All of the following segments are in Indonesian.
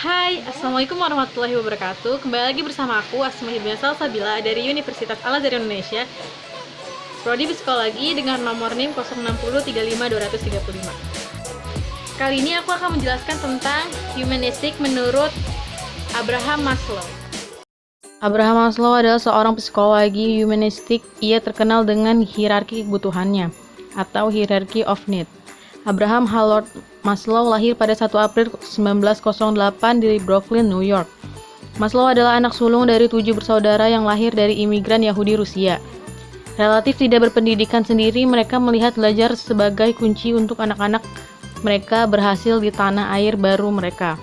Hai, Assalamualaikum warahmatullahi wabarakatuh. Kembali lagi bersama aku, Asma Hibna Salsabila dari Universitas Al-Azhar Indonesia, Prodi Psikologi dengan nomor NIM 060355235. Kali ini aku akan menjelaskan tentang humanistik menurut Abraham Maslow. Abraham Maslow adalah seorang psikologi humanistik. Ia terkenal dengan hierarki kebutuhannya atau hierarchy of need. Abraham Harold Maslow lahir pada 1 April 1908 di Brooklyn, New York. Maslow adalah anak sulung dari 7 bersaudara yang lahir dari imigran Yahudi Rusia. Relatif tidak berpendidikan sendiri, mereka melihat belajar sebagai kunci untuk anak-anak mereka berhasil di tanah air baru mereka.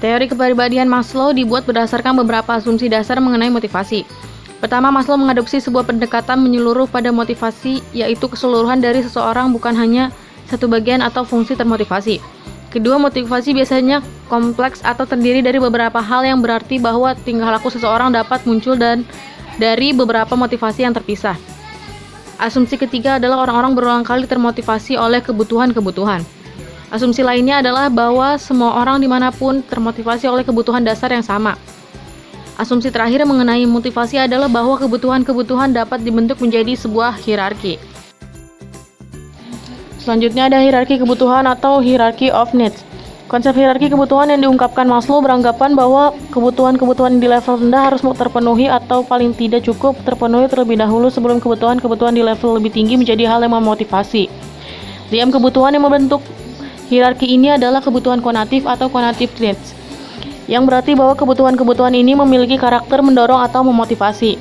Teori kepribadian Maslow dibuat berdasarkan beberapa asumsi dasar mengenai motivasi. Pertama, Maslow mengadopsi sebuah pendekatan menyeluruh pada motivasi, yaitu keseluruhan dari seseorang, bukan hanya satu bagian atau fungsi termotivasi. Kedua, motivasi biasanya kompleks atau terdiri dari beberapa hal yang berarti bahwa tingkah laku seseorang dapat muncul dari beberapa motivasi yang terpisah. Asumsi ketiga adalah orang-orang berulang kali termotivasi oleh kebutuhan-kebutuhan. Asumsi lainnya adalah bahwa semua orang dimanapun termotivasi oleh kebutuhan dasar yang sama. Asumsi terakhir mengenai motivasi adalah bahwa kebutuhan-kebutuhan dapat dibentuk menjadi sebuah hierarki. Selanjutnya ada hierarki kebutuhan atau hierarchy of needs. Konsep hierarki kebutuhan yang diungkapkan Maslow beranggapan bahwa kebutuhan-kebutuhan di level rendah harus terpenuhi atau paling tidak cukup terpenuhi terlebih dahulu sebelum kebutuhan-kebutuhan di level lebih tinggi menjadi hal yang memotivasi. Diam kebutuhan yang membentuk hierarki ini adalah kebutuhan konatif atau cognitive needs, yang berarti bahwa kebutuhan-kebutuhan ini memiliki karakter mendorong atau memotivasi.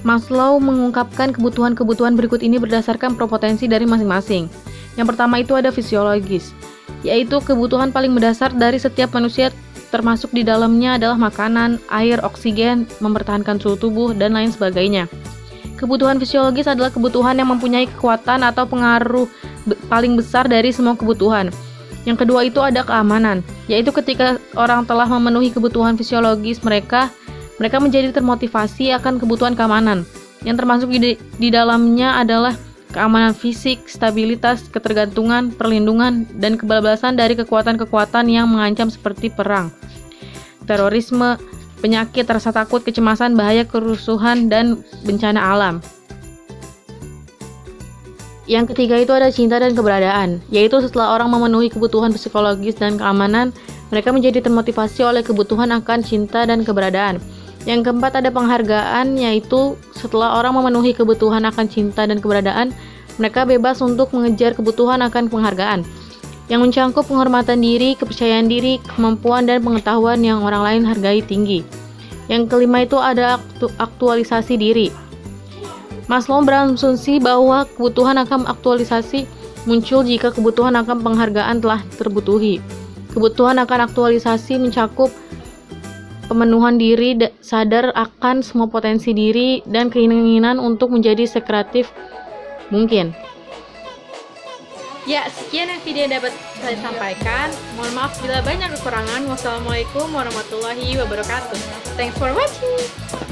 Maslow mengungkapkan kebutuhan-kebutuhan berikut ini berdasarkan propotensi dari masing-masing. Yang pertama itu ada fisiologis, yaitu kebutuhan paling mendasar dari setiap manusia, termasuk di dalamnya adalah makanan, air, oksigen, mempertahankan suhu tubuh, dan lain sebagainya. Kebutuhan fisiologis adalah kebutuhan yang mempunyai kekuatan atau pengaruh paling besar dari semua kebutuhan. Yang kedua itu ada keamanan, yaitu ketika orang telah memenuhi kebutuhan fisiologis mereka menjadi termotivasi akan kebutuhan keamanan. Yang termasuk di dalamnya adalah keamanan fisik, stabilitas, ketergantungan, perlindungan, dan kebablasan dari kekuatan-kekuatan yang mengancam seperti perang, terorisme, penyakit, rasa takut, kecemasan, bahaya, kerusuhan, dan bencana alam. Yang ketiga itu ada cinta dan keberadaan, yaitu setelah orang memenuhi kebutuhan psikologis dan keamanan, mereka menjadi termotivasi oleh kebutuhan akan cinta dan keberadaan. Yang keempat ada penghargaan, yaitu setelah orang memenuhi kebutuhan akan cinta dan keberadaan, mereka bebas untuk mengejar kebutuhan akan penghargaan, yang mencangkup penghormatan diri, kepercayaan diri, kemampuan, dan pengetahuan yang orang lain hargai tinggi. Yang kelima itu ada aktualisasi diri. Maslow berasumsi bahwa kebutuhan akan aktualisasi muncul jika kebutuhan akan penghargaan telah terbutuhi. Kebutuhan akan aktualisasi mencakup pemenuhan diri, sadar akan semua potensi diri, dan keinginan untuk menjadi sekreatif mungkin. Ya, sekian yang video dapat saya sampaikan. Mohon maaf bila banyak kekurangan. Wassalamualaikum warahmatullahi wabarakatuh. Thanks for watching.